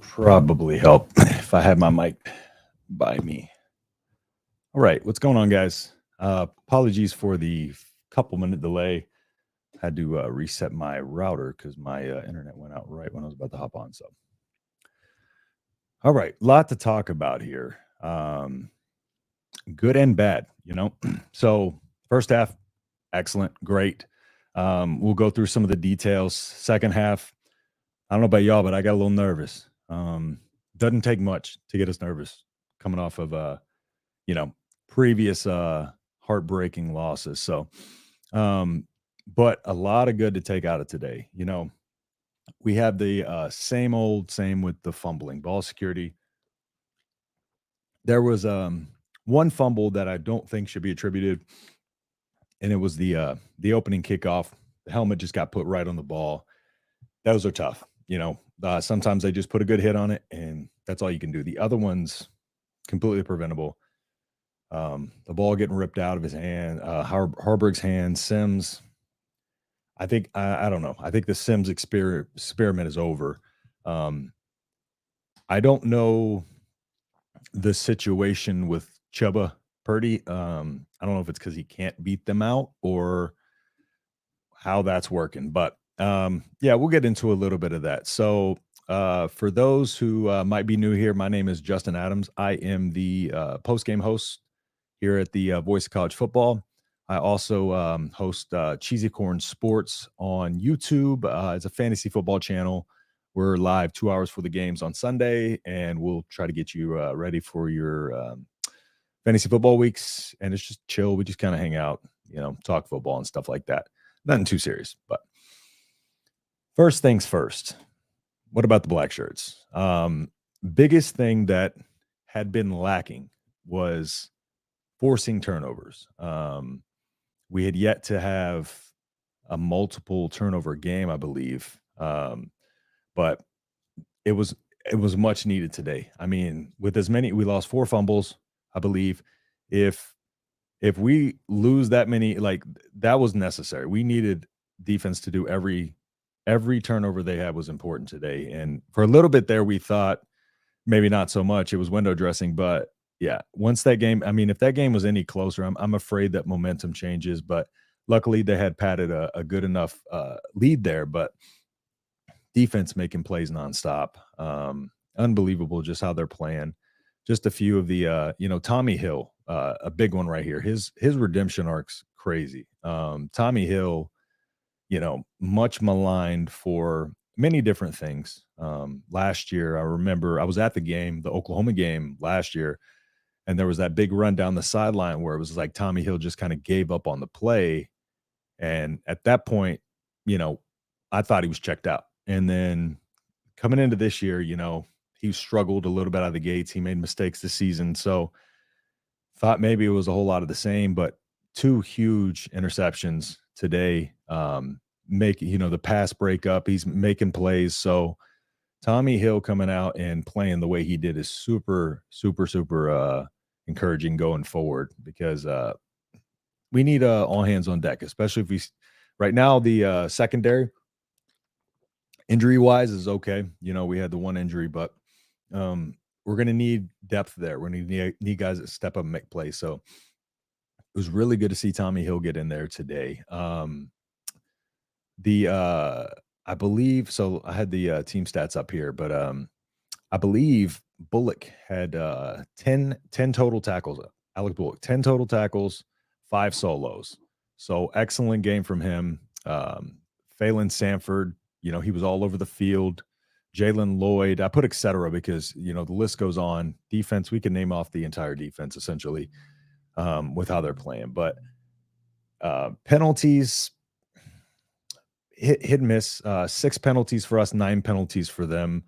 Probably help if I had my mic by me. All right, what's going on, guys? Apologies for the couple minute delay. Had to reset my router because my internet went out right when I was about to hop on. So, all right, lot to talk about here. Good and bad, So, first half, excellent, great. We'll go through some of the details. Second half, I don't know about y'all, but I got a little nervous. Doesn't take much to get us nervous coming off of previous heartbreaking losses. So but a lot of good to take out of today. We have the same with the fumbling, ball security. There was one fumble that I don't think should be attributed, and it was the opening kickoff. The helmet just got put right on the ball. Those are tough. Sometimes they just put a good hit on it, and that's all you can do. The other one's completely preventable. The ball getting ripped out of his hand, Harburg's hand, Sims. I think I don't know. I think the Sims experiment is over. I don't know the situation with Chuba Purdy. I don't know if it's because he can't beat them out or how that's working, but yeah, we'll get into a little bit of that. So for those who might be new here, my name is Justin Adams. I am the postgame host here at the Voice of College Football. I also host Cheesy Corn Sports on YouTube. It's a fantasy football channel. We're live 2 hours for the games on Sunday, and we'll try to get you ready for your fantasy football weeks. And it's just chill. We just kind of hang out, talk football and stuff like that. Nothing too serious, but first things first. What about the black shirts? Biggest thing that had been lacking was forcing turnovers. We had yet to have a multiple turnover game, I believe, but it was much needed today. I mean, with as many, we lost 4 fumbles, I believe. If we lose that many, like that was necessary. We needed defense to do every turnover they had was important today. And for a little bit there, we thought maybe not so much. It was window dressing, but yeah, once that game, I mean, if that game was any closer, I'm afraid that momentum changes, but luckily they had padded a good enough lead there, but defense making plays nonstop. Unbelievable just how they're playing. Just a few of the, Tommy Hill, a big one right here. His redemption arc's crazy. Tommy Hill, much maligned for many different things. Last year, I remember I was at the game, the Oklahoma game last year, and there was that big run down the sideline where it was like Tommy Hill just kind of gave up on the play. And at that point, I thought he was checked out. And then coming into this year, he struggled a little bit out of the gates. He made mistakes this season. So thought maybe it was a whole lot of the same, but 2 huge interceptions today. The pass breakup, he's making plays. So Tommy Hill coming out and playing the way he did is super, super, super encouraging going forward, because we need all hands on deck, especially if right now the secondary injury wise is okay. We had the one injury, but we're going to need depth there. We're going to need guys that step up and make plays. So it was really good to see Tommy Hill get in there today. I believe, so I had the team stats up here, but I believe Bullock had 10 total tackles. Alec Bullock, 10 total tackles, 5 solos. So excellent game from him. Phelan Sanford, he was all over the field. Jalen Lloyd, I put et cetera because, the list goes on. Defense, we can name off the entire defense essentially with how they're playing. But penalties, hit and miss, 6 penalties for us, 9 penalties for them.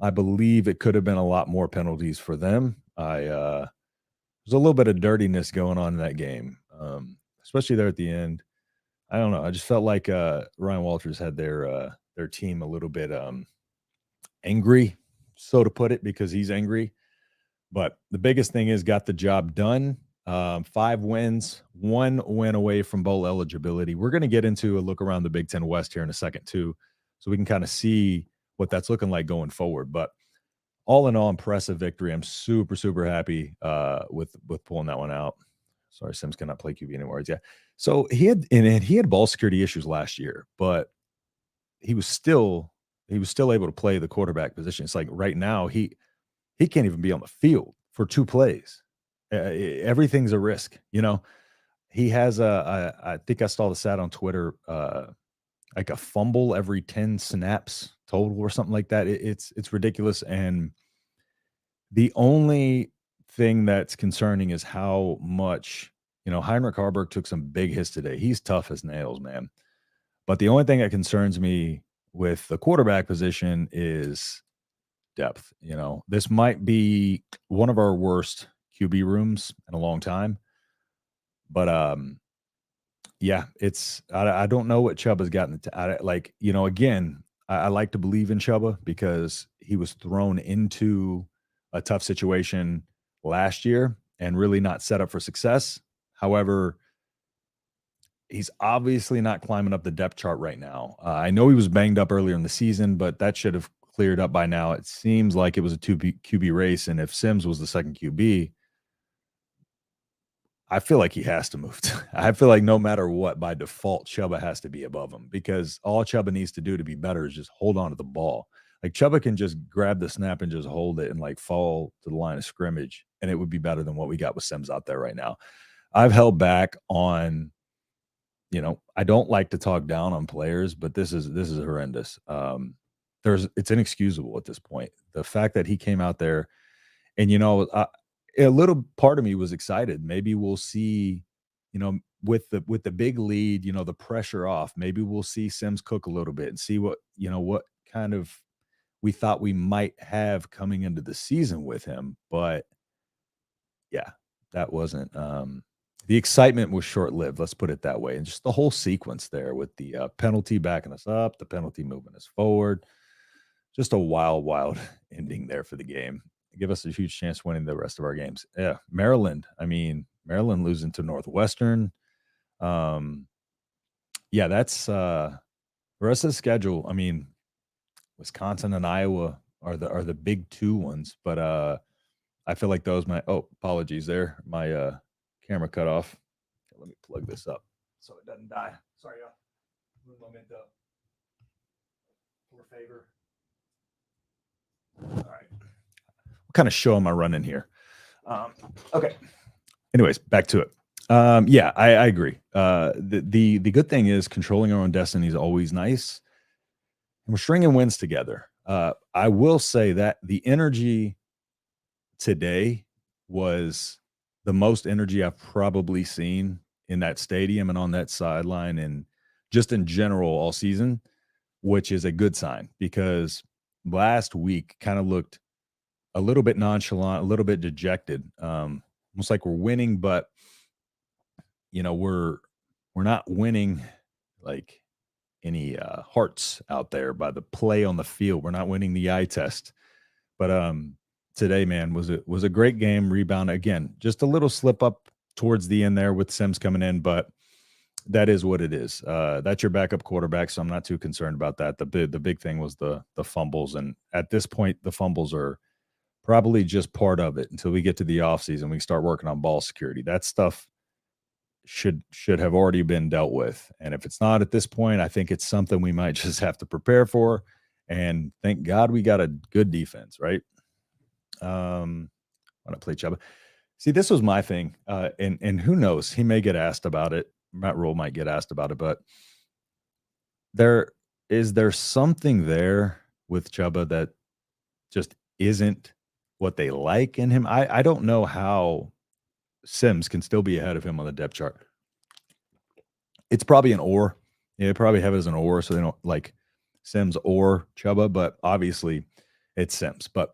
I believe it could have been a lot more penalties for them. There's a little bit of dirtiness going on in that game, especially there at the end. I don't know. I just felt like Ryan Walters had their team a little bit angry, so to put it, because he's angry. But the biggest thing is got the job done. 5 wins, 1 win away from bowl eligibility. We're going to get into a look around the Big Ten West here in a second too, so we can kind of see what that's looking like going forward. But all in all, impressive victory. I'm super, super happy with pulling that one out. Sorry, Sims cannot play QB anymore. Yeah. So he had ball security issues last year, but he was still able to play the quarterback position. It's like right now he can't even be on the field for 2 plays. Everything's a risk, you know? He has I think I saw the stat on Twitter, like a fumble every 10 snaps total or something like that. It's ridiculous, and the only thing that's concerning is how much, Heinrich Haarberg took some big hits today. He's tough as nails, man. But the only thing that concerns me with the quarterback position is depth. This might be one of our worst QB rooms in a long time. But yeah, I don't know what Chuba's gotten again, I like to believe in Chuba because he was thrown into a tough situation last year and really not set up for success. However, he's obviously not climbing up the depth chart right now. I know he was banged up earlier in the season, but that should have cleared up by now. It seems like it was a 2 QB race, and if Sims was the second QB, I feel like he has to move. I feel like no matter what, by default, Chuba has to be above him because all Chuba needs to do to be better is just hold on to the ball. Like Chuba can just grab the snap and just hold it and like fall to the line of scrimmage, and it would be better than what we got with Sims out there right now. I've held back on, I don't like to talk down on players, but this is horrendous. It's inexcusable at this point. The fact that he came out there and, a little part of me was excited. Maybe we'll see, with the big lead, the pressure off. Maybe we'll see Sims cook a little bit and see what kind of we thought we might have coming into the season with him. But yeah, that wasn't the excitement was short-lived, let's put it that way. And just the whole sequence there with the penalty backing us up, the penalty moving us forward. Just a wild, wild ending there for the game. Give us a huge chance winning the rest of our games. Yeah, Maryland. I mean, Maryland losing to Northwestern. Yeah, that's the rest of the schedule. I mean, Wisconsin and Iowa are the big 2 ones, but I feel like those apologies there. My camera cut off. Okay, let me plug this up so it doesn't die. Sorry, y'all. Un momento. Por favor. All right. What kind of show am I running here? Okay. Anyways, back to it. Yeah, I agree. The good thing is controlling our own destiny is always nice, and we're stringing wins together. I will say that the energy today was the most energy I've probably seen in that stadium and on that sideline and just in general all season, which is a good sign because last week kind of looked a little bit nonchalant, a little bit dejected, almost like we're winning, but we're not winning like any hearts out there by the play on the field. We're not winning the eye test. But today, man, was a great game. Rebound again, just a little slip up towards the end there with Sims coming in, but that is what it is. That's your backup quarterback, so I'm not too concerned about that. The big thing was the fumbles, and at this point, the fumbles are probably just part of it until we get to the offseason. We start working on ball security. That stuff should have already been dealt with. And if it's not at this point, I think it's something we might just have to prepare for. And thank God we got a good defense, right? When I play Chuba. See, this was my thing. And who knows? He may get asked about it. Matt Rule might get asked about it, but there something there with Chuba that just isn't what they like in him. I don't know how Sims can still be ahead of him on the depth chart. It's probably an or. Yeah, they probably have it as an or, so they don't like Sims or Chuba, but obviously it's Sims. But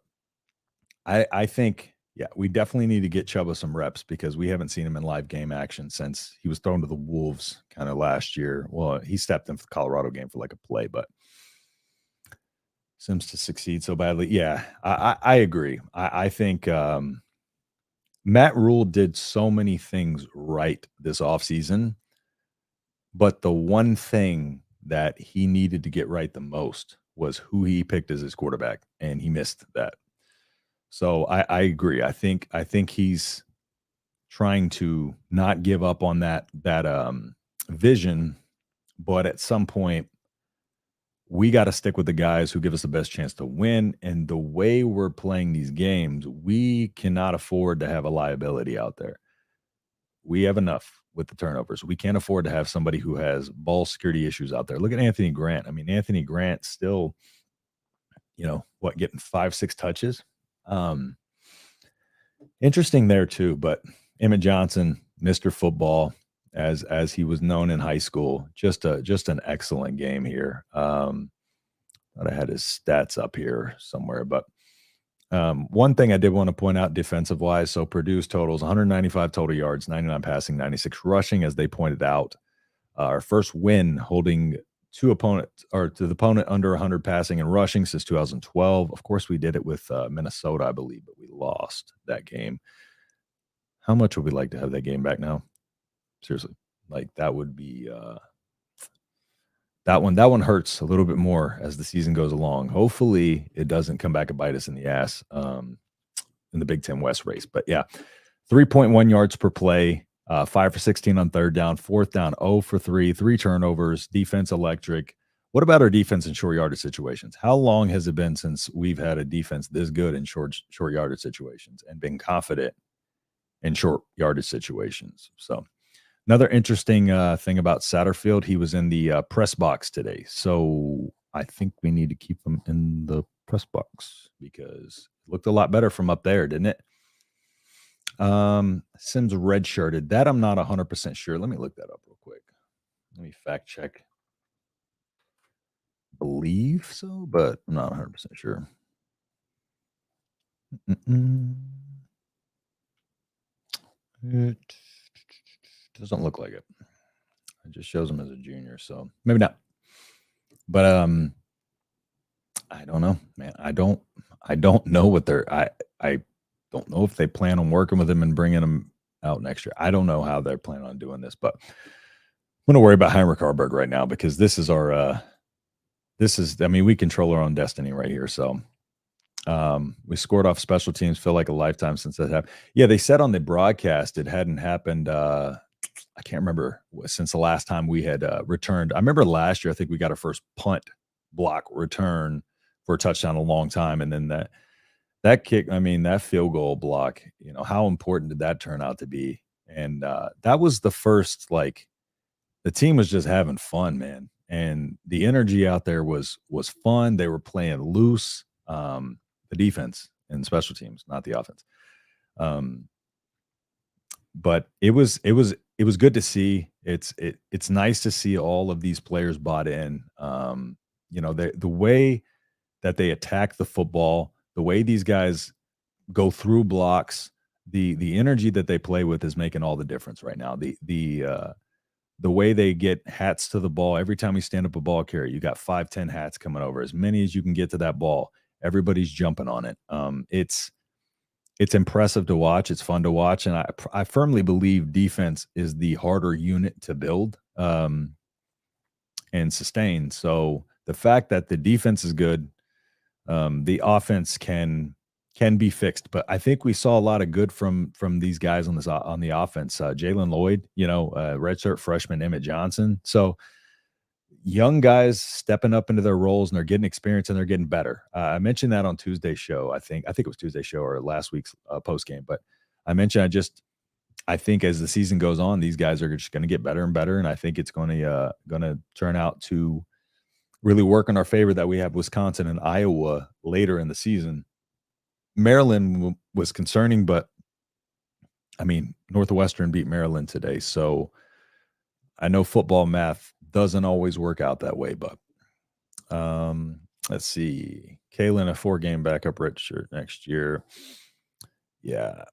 I think, yeah, we definitely need to get Chuba some reps because we haven't seen him in live game action since he was thrown to the Wolves kind of last year. Well, he stepped in for the Colorado game for like a play, but Sims to succeed so badly. Yeah, I agree. I think Matt Rule did so many things right this offseason, but the one thing that he needed to get right the most was who he picked as his quarterback, and he missed that. So I agree. I think he's trying to not give up on that vision, but at some point we got to stick with the guys who give us the best chance to win. And the way we're playing these games, we cannot afford to have a liability out there. We have enough with the turnovers. We can't afford to have somebody who has ball security issues out there. Look at Anthony Grant. I mean, Anthony Grant still, getting 5, 6 touches. Interesting there too, but Emmett Johnson, Mr. Football, as he was known in high school, just an excellent game here. Thought I had his stats up here somewhere, but one thing I did want to point out defensive wise, so Purdue's totals 195 total yards, 99 passing, 96 rushing, as they pointed out. Our first win holding to the opponent under 100 passing and rushing since 2012. Of course, we did it with Minnesota, I believe, but we lost that game. How much would we like to have that game back now? Seriously, like that would be that one hurts a little bit more as the season goes along. Hopefully, it doesn't come back and bite us in the ass in the Big Ten West race. But yeah, 3.1 yards per play. 5 for 16 on third down, fourth down, 0 for 3, 3 turnovers, defense electric. What about our defense in short yardage situations? How long has it been since we've had a defense this good in short yardage situations and been confident in short yardage situations? So another interesting thing about Satterfield, he was in the press box today. So I think we need to keep him in the press box because it looked a lot better from up there, didn't it? Sims redshirted. That I'm not 100% sure. Let me look that up real quick. Let me fact check. Believe so, but I'm not 100% sure. It doesn't look like it. It just shows him as a junior, so maybe not. But I don't know, man. I don't know what they're I don't know if they plan on working with him and bringing him out next year. I don't know how they're planning on doing this, but I'm going to worry about Heinrich Harburg right now because this is our we control our own destiny right here. So we scored off special teams. Feel like a lifetime since that happened. Yeah, they said on the broadcast it hadn't happened. I can't remember since the last time we had returned. I remember last year, I think we got our first punt block return for a touchdown in a long time. And then that kick, that field goal block, how important did that turn out to be? And that was the first, the team was just having fun, man. And the energy out there was fun. They were playing loose, the defense and special teams, not the offense. But it was good to see. It's nice to see all of these players bought in. The way that they attack the football, the way these guys go through blocks, the energy that they play with is making all the difference right now. The way they get hats to the ball, every time we stand up a ball carrier, you got 5, 10 hats coming over, as many as you can get to that ball. Everybody's jumping on it. It's impressive to watch. It's fun to watch. And I firmly believe defense is the harder unit to build and sustain. So the fact that the defense is good, the offense can be fixed. But I think we saw a lot of good from these guys on the offense. Jalen Lloyd, redshirt freshman Emmett Johnson. So young guys stepping up into their roles and they're getting experience and they're getting better. I mentioned that on Tuesday's show. I think it was Tuesday's show or last week's post game. But I mentioned I think as the season goes on, these guys are just going to get better and better, and I think it's going to turn out to really work in our favor that we have Wisconsin and Iowa later in the season. Maryland was concerning, but Northwestern beat Maryland today, so I know football math doesn't always work out that way. But let's see, Kalen, a 4-game backup redshirt next year. Yeah.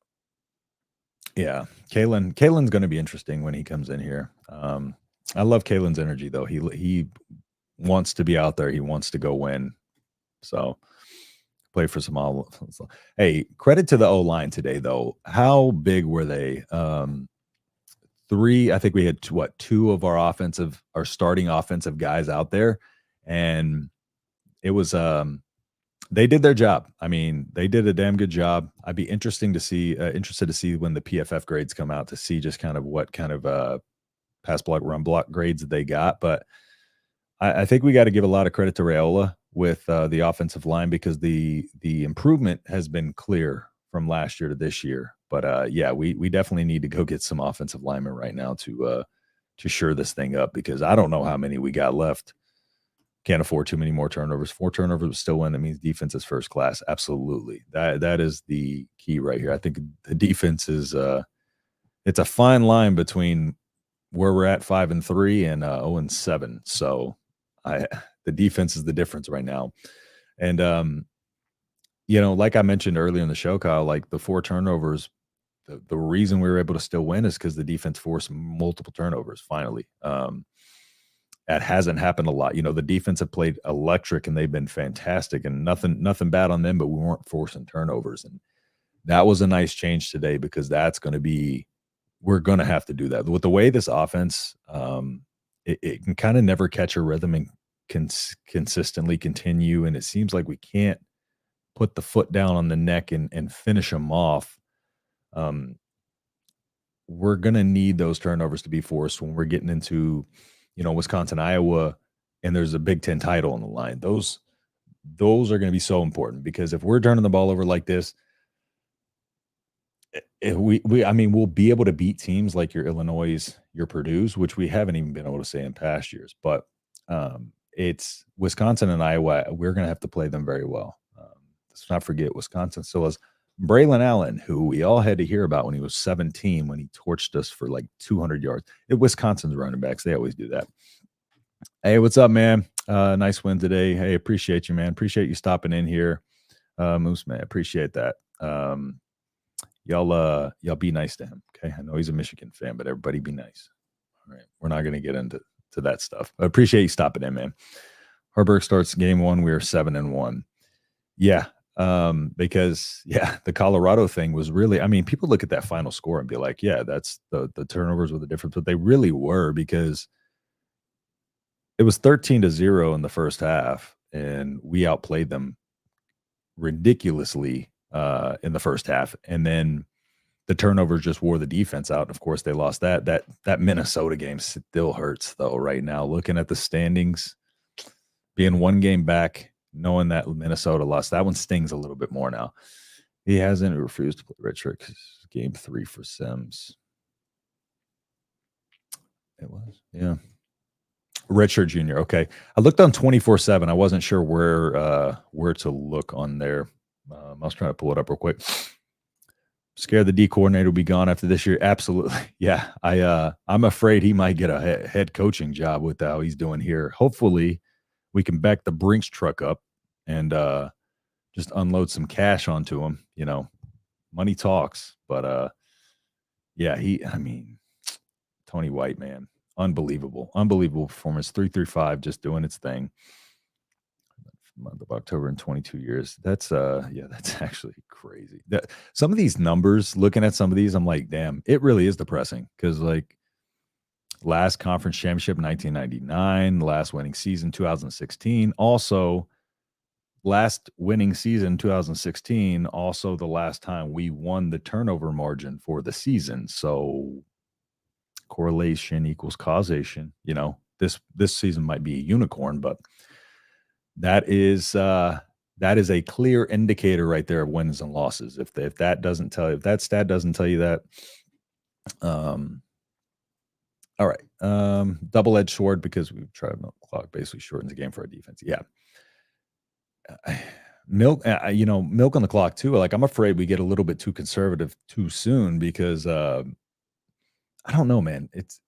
Kalen's going to be interesting when he comes in here. I love Kalen's energy, though. He wants to be out there. He wants to go win. So play for some all. Hey, credit to the O-line today, though. How big were they? I think we had two of our starting offensive guys out there, and it was they did their job. I mean, they did a damn good job. I'd be interested to see when the PFF grades come out to see just kind of what kind of pass block, run block grades that they got. But I think we got to give a lot of credit to Raiola with the offensive line because the improvement has been clear from last year to this year. But yeah, we definitely need to go get some offensive linemen right now to shore this thing up because I don't know how many we got left. Can't afford too many more turnovers. 4 turnovers would still win. That means defense is first class. Absolutely. That is the key right here. I think the defense is it's a fine line between where we're at 5-3 and 0-7. So the defense is the difference right now. And like I mentioned earlier in the show, Kyle, like the 4 turnovers, the reason we were able to still win is because the defense forced multiple turnovers finally. That hasn't happened a lot. The defense have played electric and they've been fantastic and nothing bad on them, but we weren't forcing turnovers. And that was a nice change today because we're going to have to do that. With the way this offense, it can kind of never catch a rhythm and consistently continue. And it seems like we can't put the foot down on the neck and finish them off. We're going to need those turnovers to be forced when we're getting into Wisconsin, Iowa, and there's a Big Ten title on the line. Those are going to be so important because if we're turning the ball over like this, we'll be able to beat teams like your Illinois, your Purdue's, which we haven't even been able to say in past years. But it's Wisconsin and Iowa. We're going to have to play them very well. Let's not forget Wisconsin still has Braylon Allen, who we all had to hear about when he was 17, when he torched us for like 200 yards. Wisconsin's running backs. They always do that. Hey, what's up, man? Nice win today. Hey, appreciate you, man. Appreciate you stopping in here. Moose, man, appreciate that. Y'all be nice to him. Okay. I know he's a Michigan fan, but everybody be nice. All right. We're not going to get into that stuff. I appreciate you stopping in, man. Harburg starts game 1. We are 7-1. Yeah. Because the Colorado thing was really, people look at that final score and be like, yeah, that's the turnovers were the difference, but they really were because it was 13-0 in the first half and we outplayed them ridiculously in the first half. And then the turnovers just wore the defense out. Of course, they lost that Minnesota game still hurts though right now. Looking at the standings, being one game back, knowing that Minnesota lost, that one stings a little bit more now. He hasn't refused to play Richard because game 3 for Sims. It was, yeah. Richard Jr. Okay. I looked on 24/7. I wasn't sure where to look on there. I was trying to pull it up real quick. Scared the D coordinator will be gone after this year. Absolutely. Yeah. I'm afraid he might get a head coaching job with how he's doing here. Hopefully we can back the Brinks truck up and just unload some cash onto him. Money talks. But Tony White, man, unbelievable performance. 335, just doing its thing. Month of October in 22 years. That's actually crazy. Some of these numbers, looking at some of these, I'm like, damn, it really is depressing because like last conference championship 1999, last winning season 2016, also last winning season 2016, also the last time we won the turnover margin for the season. So correlation equals causation. This season might be a unicorn, but that is a clear indicator right there of wins and losses. If that stat doesn't tell you that, all right. Double-edged sword because we've tried milk clock basically shortens the game for our defense. Yeah. Milk on the clock too. Like I'm afraid we get a little bit too conservative too soon because I don't know, man. It's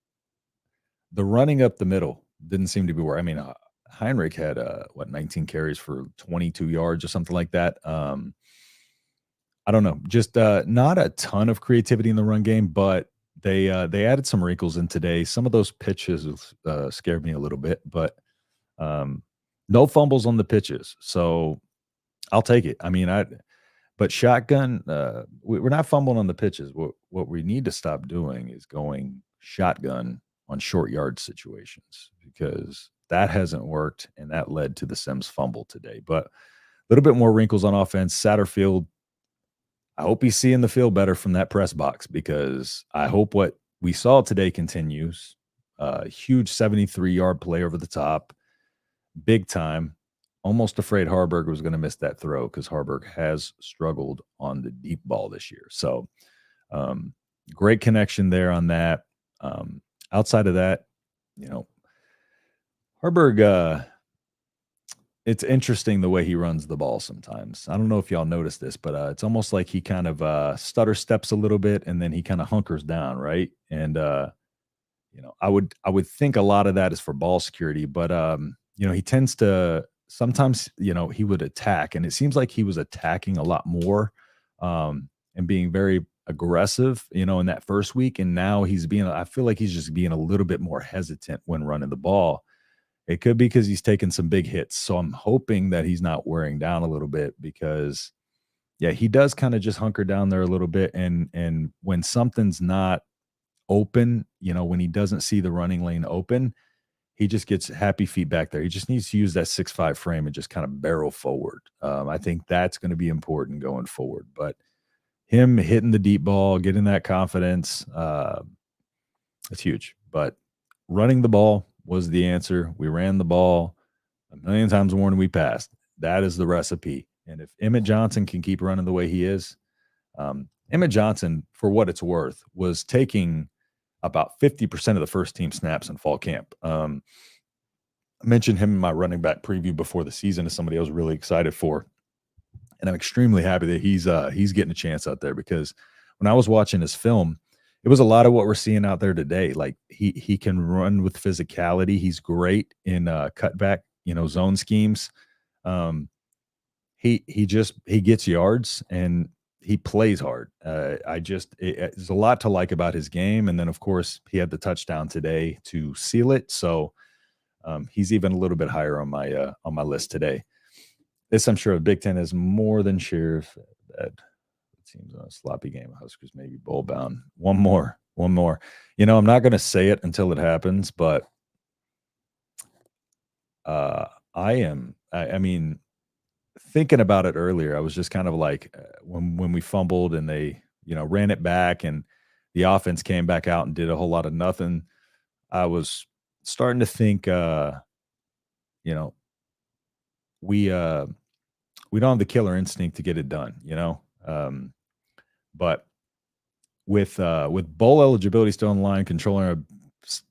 the running up the middle didn't seem to be where. Heinrich had 19 carries for 22 yards or something like that. I don't know, just not a ton of creativity in the run game, but they added some wrinkles in today. Some of those pitches scared me a little bit, but no fumbles on the pitches, so I'll take it. But shotgun, we're not fumbling on the pitches. What we need to stop doing is going shotgun on short yard situations because that hasn't worked, and that led to the Sims fumble today. But a little bit more wrinkles on offense. Satterfield, I hope he's seeing the field better from that press box because I hope what we saw today continues. Huge 73-yard play over the top, big time. Almost afraid Harburg was going to miss that throw because Harburg has struggled on the deep ball this year. So great connection there on that. Outside of that, Harburg, it's interesting the way he runs the ball sometimes. I don't know if y'all noticed this, but it's almost like he kind of stutter steps a little bit and then he kind of hunkers down, right? And I would think a lot of that is for ball security, but he tends to sometimes, he would attack, and it seems like he was attacking a lot more and being very aggressive, in that first week. And now I feel like he's just being a little bit more hesitant when running the ball. It could be because he's taken some big hits. So I'm hoping that he's not wearing down a little bit because, yeah, he does kind of just hunker down there a little bit. And when something's not open, when he doesn't see the running lane open, he just gets happy feet back there. He just needs to use that 6'5" frame and just kind of barrel forward. I think that's going to be important going forward. But him hitting the deep ball, getting that confidence, it's huge. But running the ball was the answer. We ran the ball a million times more than we passed. That is the recipe. And if Emmett Johnson can keep running the way he is, Emmett Johnson, for what it's worth, was taking about 50% of the first team snaps in fall camp. I mentioned him in my running back preview before the season as somebody I was really excited for. And I'm extremely happy that he's getting a chance out there because when I was watching his film, it was a lot of what we're seeing out there today. Like he can run with physicality. He's great in cutback, zone schemes. He gets yards and he plays hard. There's a lot to like about his game. And then of course he had the touchdown today to seal it. So he's even a little bit higher on my list today. This, I'm sure, the Big Ten is more than sure that it seems a sloppy game. Huskers maybe bowl bound. One more. I'm not going to say it until it happens, but I mean, thinking about it earlier, I was just kind of like when we fumbled and they, ran it back and the offense came back out and did a whole lot of nothing. I was starting to think, we don't have the killer instinct to get it done, but with bowl eligibility still on the line, controlling our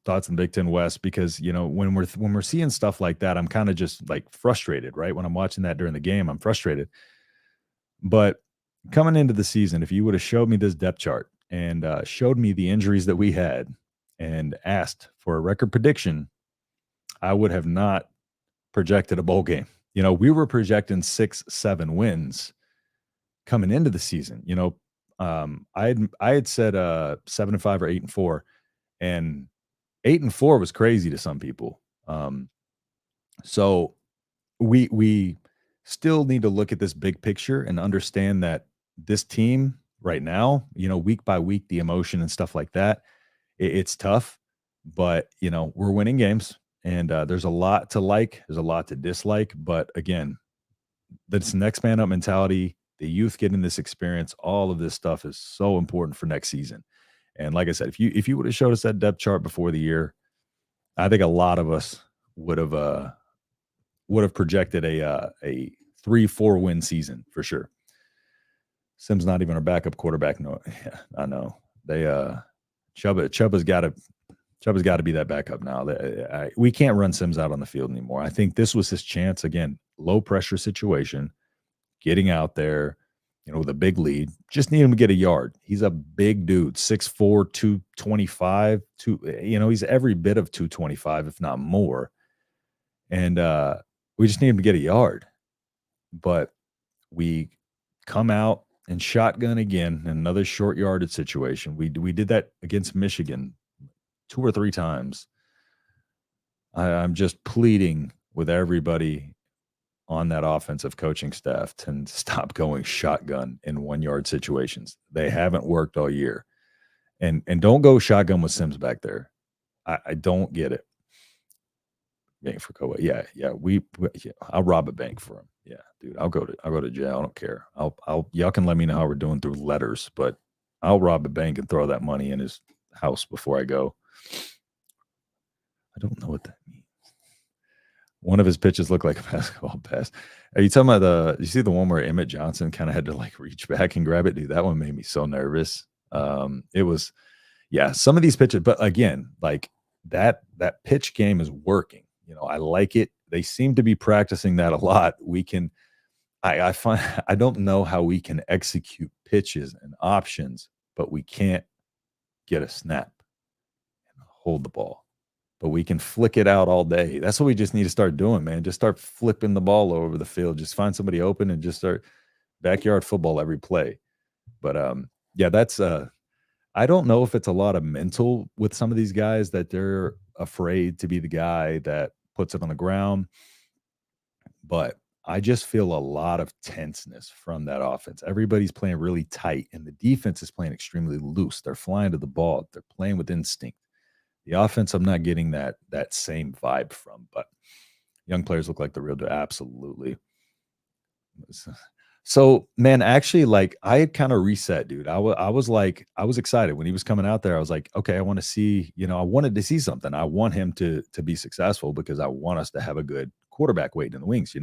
thoughts in the Big Ten West, because when we're seeing stuff like that, I'm kind of just like frustrated, right? When I'm watching that during the game, I'm frustrated. But coming into the season, if you would have showed me this depth chart and showed me the injuries that we had and asked for a record prediction, I would have not projected a bowl game. We were projecting 6-7 wins coming into the season. I had said 7-5 or 8-4, and 8-4 was crazy to some people. So we still need to look at this big picture and understand that this team right now, week by week, the emotion and stuff like that, it's tough, but we're winning games. And there's a lot to like, there's a lot to dislike. But again, this next man up mentality, the youth getting this experience, all of this stuff is so important for next season. And like I said, if you would have showed us that depth chart before the year, I think a lot of us would have projected a 3-4 win season for sure. Sim's not even our backup quarterback. No, yeah, I know they Chuba's got to be that backup now. We can't run Sims out on the field anymore. I think this was his chance. Again, low pressure situation, getting out there, with a big lead. Just need him to get a yard. He's a big dude, 6'4", 225. He's every bit of 225, if not more. And we just need him to get a yard. But we come out and shotgun again, another short yarded situation. We did that against Michigan 2 or 3 times. I'm just pleading with everybody on that offensive coaching staff to stop going shotgun in 1-yard situations. They haven't worked all year. And don't go shotgun with Sims back there. I don't get it. Bank for Kobe. Yeah, yeah. Yeah, I'll rob a bank for him. Yeah, dude. I'll go to jail. I don't care. I'll y'all can let me know how we're doing through letters, but I'll rob a bank and throw that money in his house before I go. I don't know what that means. One of his pitches looked like a basketball pass. Are you talking about you see the one where Emmett Johnson kind of had to like reach back and grab it? Dude, that one made me so nervous. It was, yeah, some of these pitches, but again, like that pitch game is working. I like it. They seem to be practicing that a lot. I find I don't know how we can execute pitches and options, but we can't get a snap and hold the ball. But we can flick it out all day. That's what we just need to start doing, man. Just start flipping the ball over the field. Just find somebody open and just start backyard football every play. But yeah, that's I don't know if it's a lot of mental with some of these guys that they're afraid to be the guy that puts it on the ground. But I just feel a lot of tenseness from that offense. Everybody's playing really tight, and the defense is playing extremely loose. They're flying to the ball. They're playing with instinct. The offense, I'm not getting that same vibe from, but young players look like the real deal. Absolutely. So, man, actually, like I had kind of reset, dude. I was like, I was excited when he was coming out there. I was like, okay, I want to see, I wanted to see something. I want him to be successful because I want us to have a good quarterback waiting in the wings.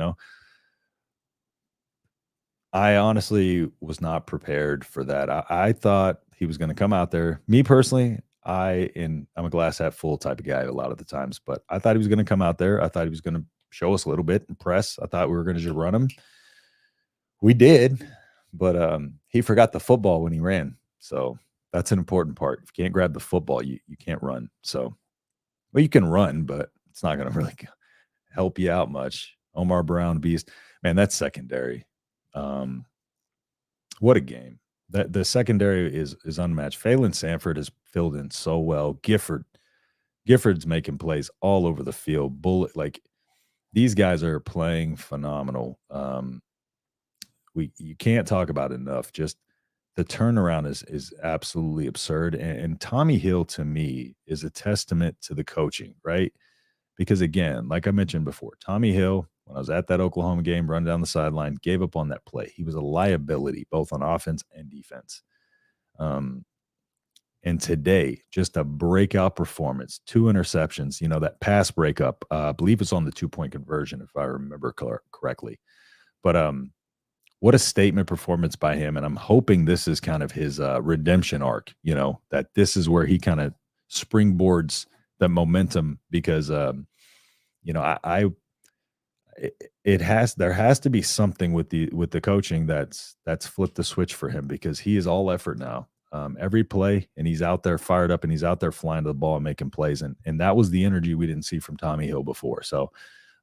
I honestly was not prepared for that. I thought he was going to come out there. Me personally, I'm a glass half full type of guy a lot of the times, but I thought he was going to come out there. I thought he was going to show us a little bit and press. I thought we were going to just run him. We did, but he forgot the football when he ran. So that's an important part. If you can't grab the football, you can't run. So, well, you can run, but it's not going to really help you out much. Omar Brown, beast, man. That's secondary. What a game! That the secondary is unmatched. Phelan Sanford has filled in so well. Gifford's making plays all over the field. Bullet, like these guys are playing phenomenal. You can't talk about it enough. Just the turnaround is absolutely absurd. And Tommy Hill to me is a testament to the coaching, right? Because again, like I mentioned before, Tommy Hill, when I was at that Oklahoma game, run down the sideline, gave up on that play. He was a liability both on offense and defense. And today, just a breakout performance, 2 interceptions, that pass breakup, I believe it's on the 2-point conversion, if I remember correctly. But what a statement performance by him. And I'm hoping this is kind of his redemption arc, that this is where he kind of springboards the momentum because, there has to be something with the coaching that's flipped the switch for him because he is all effort now. Every play, and he's out there fired up, and he's out there flying to the ball and making plays, and that was the energy we didn't see from Tommy Hill before. So,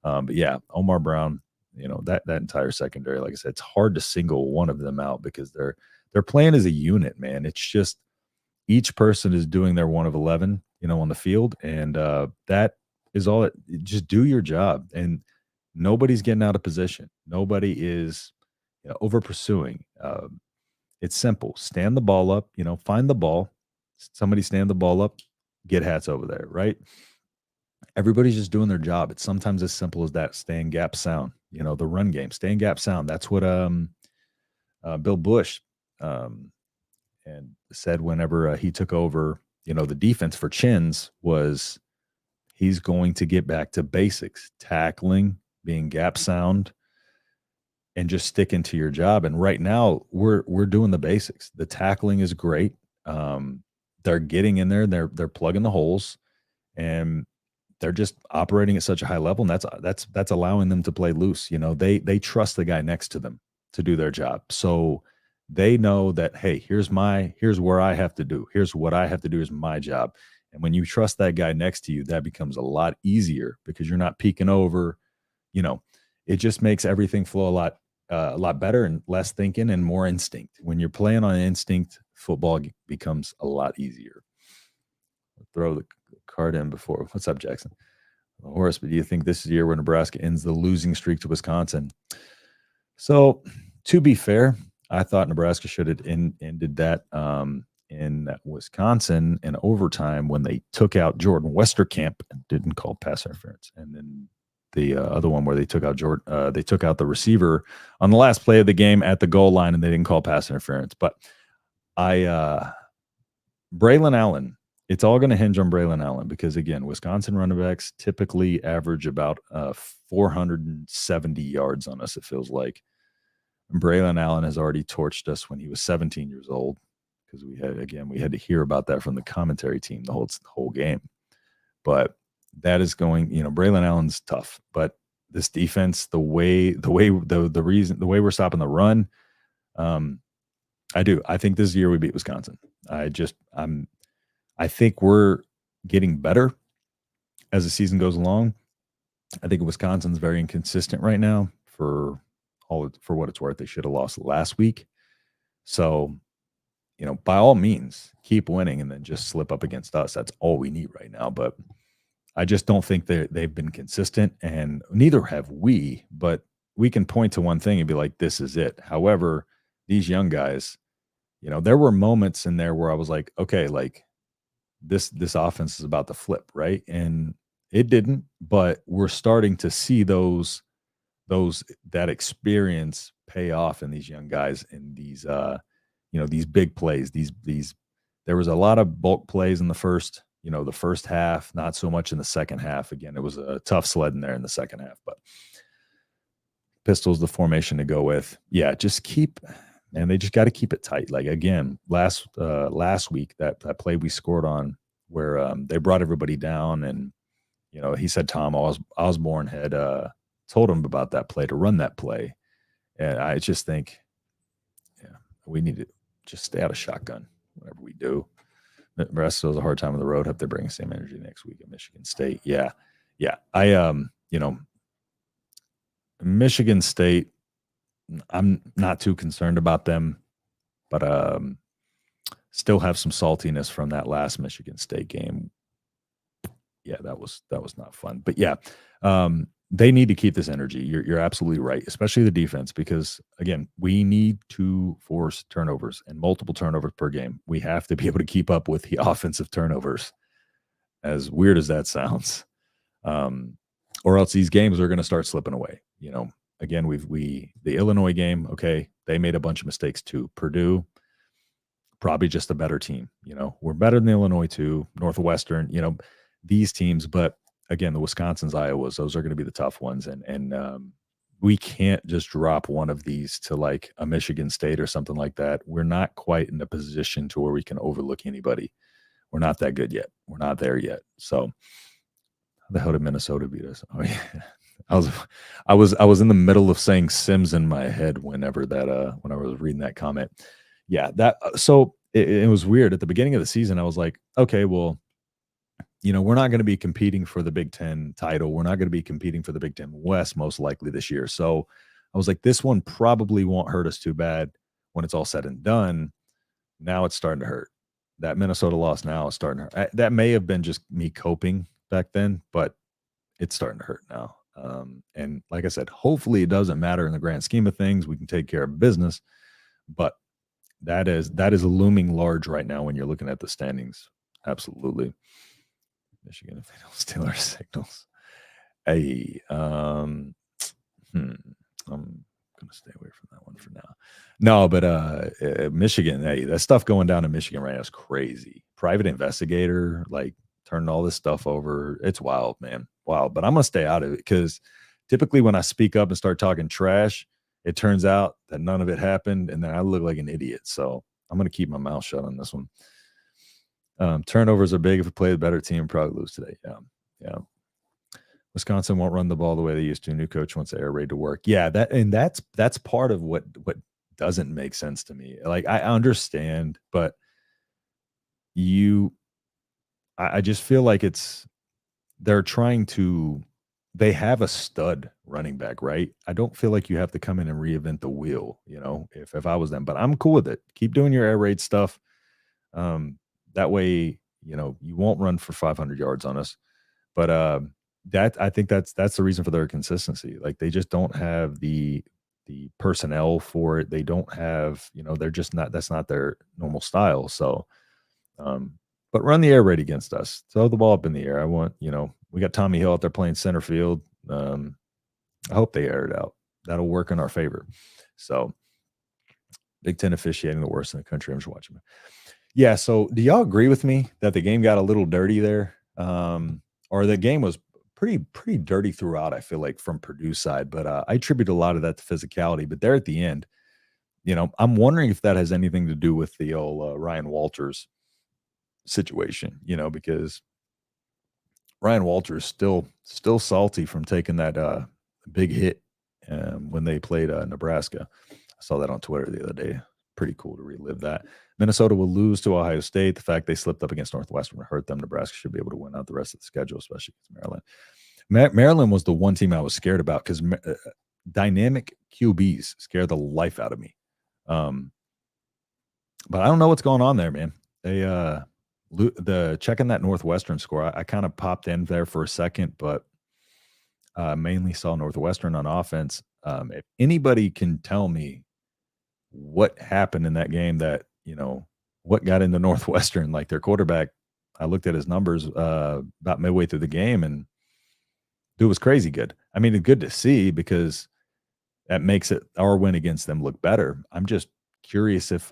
but yeah, Omar Brown, that entire secondary, like I said, it's hard to single one of them out because they're playing as a unit, man. It's just each person is doing their 1 of 11, on the field, and that is all. Just do your job, and nobody's getting out of position. Nobody is over pursuing. It's simple. Stand the ball up, find the ball. Somebody stand the ball up, get hats over there, right? Everybody's just doing their job. It's sometimes as simple as that. Stay in gap sound, the run game, stay in gap sound. That's what Bill Bush and said whenever he took over, the defense for Chins was he's going to get back to basics, tackling, being gap sound, and just sticking to your job. And right now we're doing the basics. The tackling is great. They're getting in there, they're plugging the holes, and they're just operating at such a high level. And that's allowing them to play loose. They trust the guy next to them to do their job. So they know that, hey, here's where I have to do. Here's what I have to do is my job. And when you trust that guy next to you, that becomes a lot easier because you're not peeking over. It just makes everything flow a lot better and less thinking and more instinct. When you're playing on instinct, football becomes a lot easier. Throw the card in before. What's up, Jackson? Horace, but do you think this is the year where Nebraska ends the losing streak to Wisconsin? So, to be fair, I thought Nebraska should have ended that in Wisconsin in overtime when they took out Jordan Westerkamp and didn't call pass interference. And then the other one where they took out they took out the receiver on the last play of the game at the goal line and they didn't call pass interference. But Braylon Allen, it's all going to hinge on Braylon Allen because, again, Wisconsin running backs typically average about 470 yards on us, it feels like. And Braylon Allen has already torched us when he was 17 years old because we had to hear about that from the commentary team the whole game. But that is going, Braylon Allen's tough, but this defense, the way we're stopping the run, I think this year we beat Wisconsin. I think we're getting better as the season goes along. I think Wisconsin's very inconsistent right now for what it's worth. They should have lost last week. So, by all means, keep winning and then just slip up against us. That's all we need right now. But I just don't think they've been consistent, and neither have we. But we can point to one thing and be like, this is it. However, these young guys, there were moments in there where I was like, okay, like this offense is about to flip, right? And it didn't, but we're starting to see that experience pay off in these young guys in these these big plays. There was a lot of bulk plays in the first half, not so much in the second half. Again, it was a tough sled in there in the second half, but pistol's the formation to go with. Yeah, they just got to keep it tight. Like, again, last week, that play we scored on where they brought everybody down, and he said Tom Osborne had told him about that play, to run that play. And I just think, we need to just stay out of shotgun whatever we do. Nebraska has a hard time on the road. Hope they bring the same energy next week at Michigan State. Yeah. Michigan State, I'm not too concerned about them, but still have some saltiness from that last Michigan State game. Yeah, that was not fun. But yeah, they need to keep this energy. You're absolutely right, especially the defense, because again, we need to force turnovers and multiple turnovers per game. We have to be able to keep up with the offensive turnovers, as weird as that sounds, or else these games are going to start slipping away. Again, the Illinois game, okay, they made a bunch of mistakes too. Purdue, probably just a better team. We're better than Illinois too, Northwestern, these teams, but again, the Wisconsins, Iowas, those are going to be the tough ones. And we can't just drop one of these to like a Michigan State or something like that. We're not quite in a position to where we can overlook anybody. We're not that good yet. We're not there yet. So how the hell did Minnesota beat us? Oh yeah. I was in the middle of saying Sims in my head when I was reading that comment. Yeah, so it was weird. At the beginning of the season, I was like, okay, well, we're not going to be competing for the Big Ten title. We're not going to be competing for the Big Ten West most likely this year. So I was like, this one probably won't hurt us too bad when it's all said and done. Now it's starting to hurt. That Minnesota loss now is starting to hurt. That may have been just me coping back then, but it's starting to hurt now. And like I said, hopefully it doesn't matter in the grand scheme of things. We can take care of business, but that is looming large right now when you're looking at the standings. Absolutely. Michigan, if they don't steal our signals. Hey, I'm gonna stay away from that one for now. No, but Michigan, hey, that stuff going down in Michigan right now is crazy. Private investigator, like, turning all this stuff over. It's wild, man. Wild. But I'm gonna stay out of it because typically when I speak up and start talking trash, it turns out that none of it happened, and then I look like an idiot. So I'm gonna keep my mouth shut on this one. Turnovers are big. If we play the better team, probably lose today. Yeah. Wisconsin won't run the ball the way they used to. New coach wants the air raid to work. Yeah, that's part of what doesn't make sense to me. Like, I understand, but I just feel like they have a stud running back, right? I don't feel like you have to come in and reinvent the wheel, if I was them, but I'm cool with it. Keep doing your air raid stuff. That way, you won't run for 500 yards on us. But I think that's the reason for their consistency. Like, they just don't have the the personnel for it. They don't have, they're just not. That's not their normal style. So, but run the air raid against us. Throw the ball up in the air. I want, we got Tommy Hill out there playing center field. I hope they air it out. That'll work in our favor. So, Big Ten officiating the worst in the country. I'm just watching. Yeah. So, do y'all agree with me that the game got a little dirty there, or the game was pretty dirty throughout? I feel like from Purdue's side, but I attribute a lot of that to physicality. But there at the end, I'm wondering if that has anything to do with the old Ryan Walters situation. Because Ryan Walters still salty from taking that big hit when they played Nebraska. I saw that on Twitter the other day. Pretty cool to relive that. Minnesota will lose to Ohio State. The fact they slipped up against Northwestern will hurt them. Nebraska should be able to win out the rest of the schedule, especially against Maryland. Maryland was the one team I was scared about because dynamic QBs scare the life out of me. But I don't know what's going on there, man. They checking that Northwestern score. I kind of popped in there for a second, but mainly saw Northwestern on offense. If anybody can tell me what happened in that game, that what got into Northwestern, like their quarterback, I looked at his numbers about midway through the game, and dude was crazy good. I mean, it's good to see because that makes our win against them look better. I'm just curious if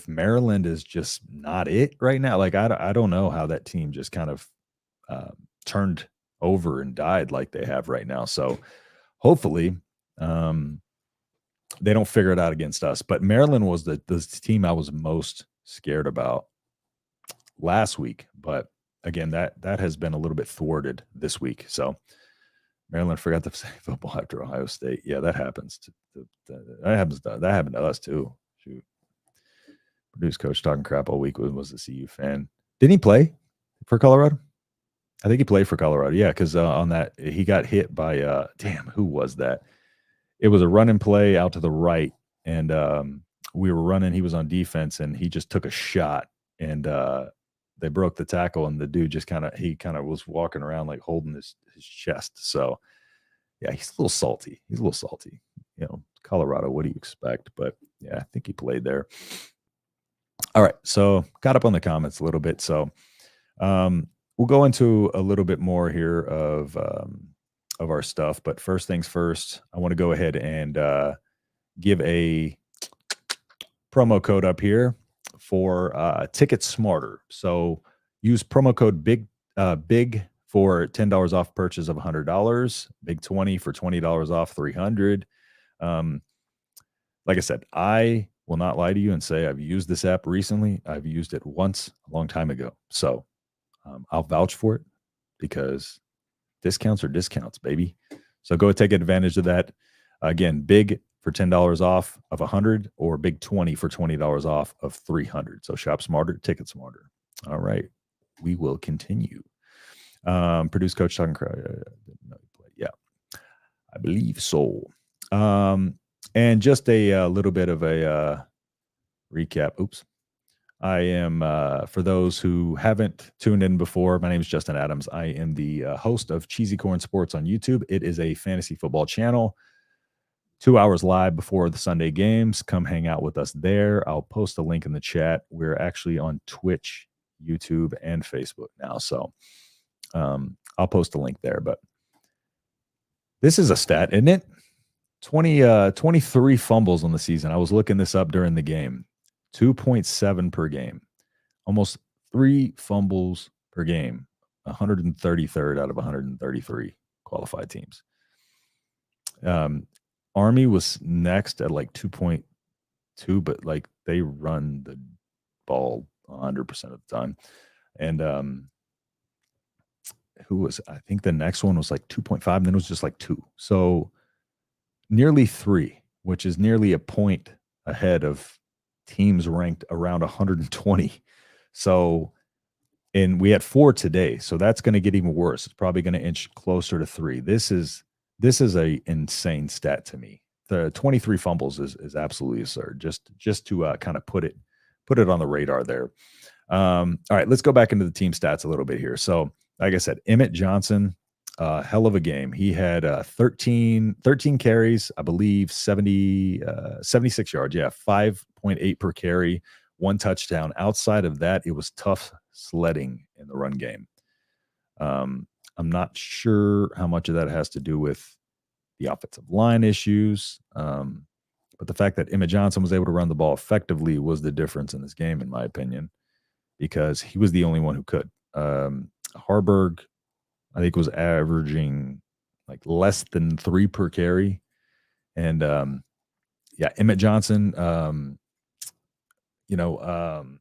Maryland is just not it right now. Like I don't know how that team just kind of turned over and died like they have right now. So hopefully they don't figure it out against us. But Maryland was the team I was most scared about last week. But again, that has been a little bit thwarted this week. So Maryland forgot to say football after Ohio State. Yeah, that happens. That happened to us too. Shoot. Purdue's coach talking crap all week was a CU fan. Didn't he play for Colorado? I think he played for Colorado. Yeah, because on that he got hit by who was that? It was a run and play out to the right, and we were running. He was on defense, and he just took a shot, and they broke the tackle, and the dude just kind of was walking around like holding his chest. So yeah, he's a little salty. Colorado. What do you expect? But yeah, I think he played there. All right, so got up on the comments a little bit. So we'll go into a little bit more here of our stuff. But first things first, I want to go ahead and give a promo code up here for Ticket Smarter. So use promo code BIG for $10 off purchase of $100, Big 20 for $20 off $300. Like I said, I will not lie to you and say I've used this app recently. I've used it once a long time ago. So I'll vouch for it because discounts are discounts, baby. So go take advantage of that. Again, big for $10 off of 100 or big 20 for $20 off of 300. So shop smarter, ticket smarter. All right. We will continue. Purdue's coach talking crowd. Yeah, I believe so. And just a little bit of a recap. Oops. I am, for those who haven't tuned in before, my name is Justin Adams. I am the host of Cheesy Corn Sports on YouTube. It is a fantasy football channel, 2 hours live before the Sunday games. Come hang out with us there. I'll post a link in the chat. We're actually on Twitch, YouTube, and Facebook now. So I'll post a link there. But this is a stat, isn't it? 23 fumbles on the season. I was looking this up during the game. 2.7 per game. Almost 3 fumbles per game. 133rd out of 133 qualified teams. Army was next at like 2.2, but like they run the ball 100% of the time. And I think the next one was like 2.5, and then it was just like 2. So nearly 3, which is nearly a point ahead of teams ranked around 120. So, and we had 4 today. So that's going to get even worse. It's probably going to inch closer to 3. This is a insane stat to me. The 23 fumbles is absolutely absurd. Just to kind of put it on the radar there. All right, let's go back into the team stats a little bit here. So, like I said, Emmett Johnson, hell of a game. He had 13 carries, I believe, 76 yards. Yeah, 5.8 per carry, 1 touchdown. Outside of that, it was tough sledding in the run game. I'm not sure how much of that has to do with the offensive line issues. But the fact that Emmett Johnson was able to run the ball effectively was the difference in this game, in my opinion, because he was the only one who could. Harburg, I think, was averaging like less than 3 per carry. And Emmett Johnson, oh my God, I'm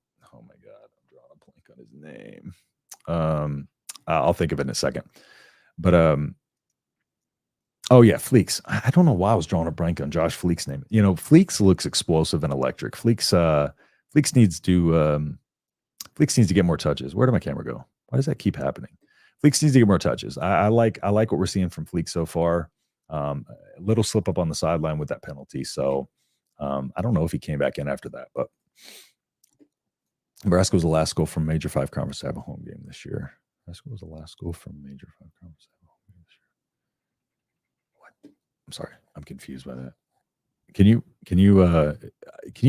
drawing a blank on his name. I'll think of it in a second. But Fleeks. I don't know why I was drawing a blank on Josh Fleeks' name. Fleeks looks explosive and electric. Fleeks needs to get more touches. Where did my camera go? Why does that keep happening? Fleeks needs to get more touches. I like what we're seeing from Fleeks so far. A little slip up on the sideline with that penalty. So I don't know if he came back in after that, but Nebraska was the last school from Major 5 conference to have a home game this year. Nebraska was the last school from Major 5 conference to have a home game this year. What? I'm sorry, I'm confused by that. Can you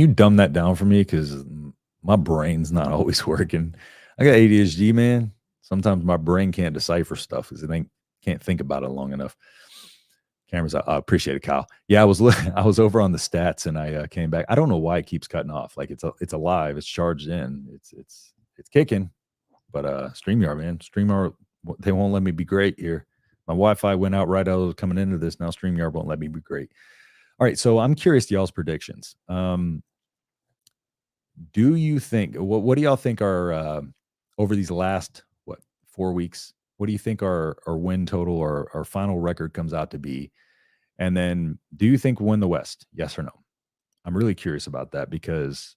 dumb that down for me? Because my brain's not always working. I got ADHD, man. Sometimes my brain can't decipher stuff because it can't think about it long enough. Cameras, I appreciate it, Kyle. Yeah, I was over on the stats and I came back. I don't know why it keeps cutting off. Like it's alive, it's charged in, it's kicking. But StreamYard, man, StreamYard, they won't let me be great here. My Wi-Fi went out right as I was coming into this. Now StreamYard won't let me be great. All right, so I'm curious to y'all's predictions. Do you think what do y'all think are over these last 4 weeks? What do you think our win total or our final record comes out to be? And then do you think we'll win the West? Yes or no? I'm really curious about that because,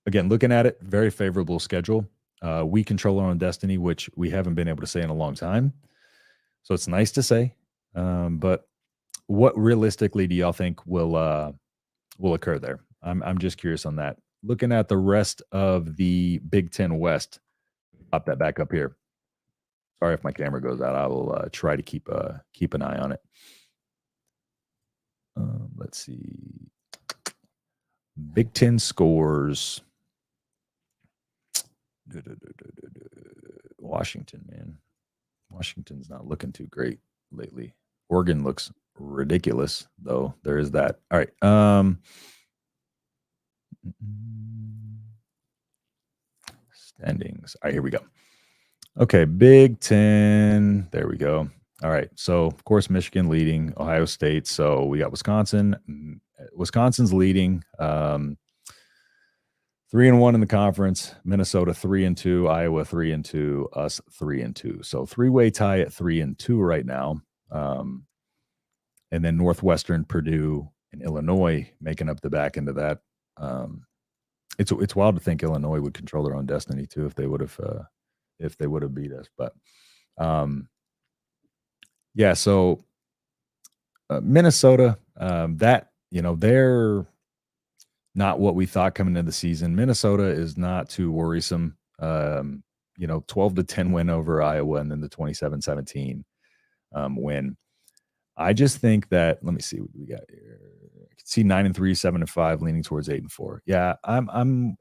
again, looking at it, very favorable schedule. We control our own destiny, which we haven't been able to say in a long time. So it's nice to say. But what realistically do y'all think will occur there? I'm just curious on that. Looking at the rest of the Big Ten West, pop that back up here. Sorry if my camera goes out. I will try to keep an eye on it. Let's see. Big Ten scores. Washington, man. Washington's not looking too great lately. Oregon looks ridiculous, though. There is that. All right. Standings. All right, here we go. Okay, Big Ten. There we go. All right. So, of course, Michigan leading, Ohio State. So we got Wisconsin. Wisconsin's leading. 3-1 in the conference. Minnesota 3-2. Iowa 3-2. Us 3-2. So 3-way tie at 3-2 right now. And then Northwestern, Purdue, and Illinois making up the back end of that. It's wild to think Illinois would control their own destiny too if they would have beat us. But so Minnesota, they're not what we thought coming into the season. Minnesota is not too worrisome. 12-10 win over Iowa and then the 27-17 win. I just think that, let me see what we got here. I can see 9-3, 7-5, leaning towards 8-4. Yeah, I'm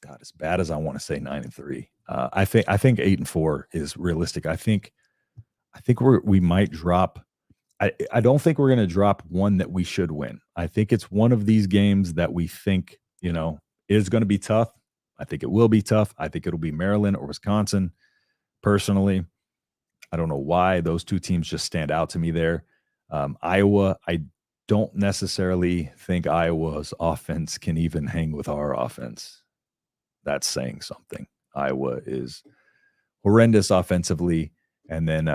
God, as bad as I want to say 9-3. I think 8-4 is realistic. I think we might drop. I don't think we're going to drop one that we should win. I think it's one of these games that we think, is going to be tough. I think it will be tough. I think it'll be Maryland or Wisconsin. Personally, I don't know why those two teams just stand out to me there. Iowa, I don't necessarily think Iowa's offense can even hang with our offense. That's saying something. Iowa is horrendous offensively. And then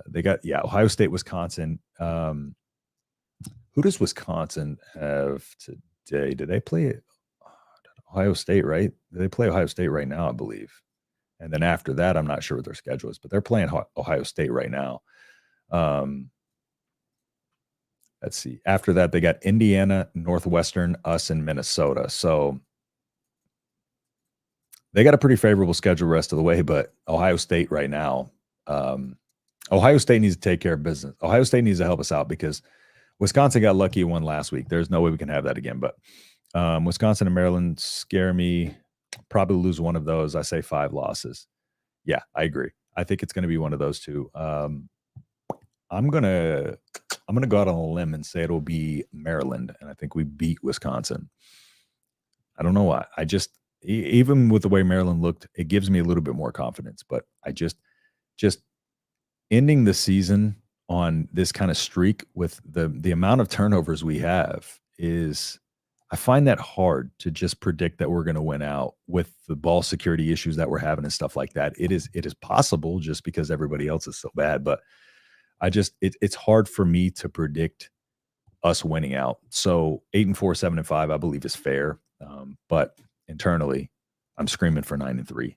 they got, Ohio State, Wisconsin. Who does Wisconsin have today? Do they play Ohio State, right? They play Ohio State right now, I believe. And then after that, I'm not sure what their schedule is, but they're playing Ohio State right now. Let's see. After that, they got Indiana, Northwestern, us, and Minnesota. So they got a pretty favorable schedule rest of the way, but Ohio State right now, Ohio State needs to take care of business. Ohio State needs to help us out because Wisconsin got lucky and won last week. There's no way we can have that again. But Wisconsin and Maryland scare me. Probably lose one of those. I say 5 losses. Yeah, I agree. I think it's going to be one of those two. I'm gonna go out on a limb and say it'll be Maryland, and I think we beat Wisconsin. I don't know why. I just even with the way Maryland looked, it gives me a little bit more confidence. But I just ending the season on this kind of streak with the amount of turnovers we have is I find that hard to just predict that we're going to win out with the ball security issues that we're having and stuff like that. It is possible just because everybody else is so bad, but it's hard for me to predict us winning out. So 8-4, 7-5, I believe is fair. But internally, I'm screaming for 9-3. I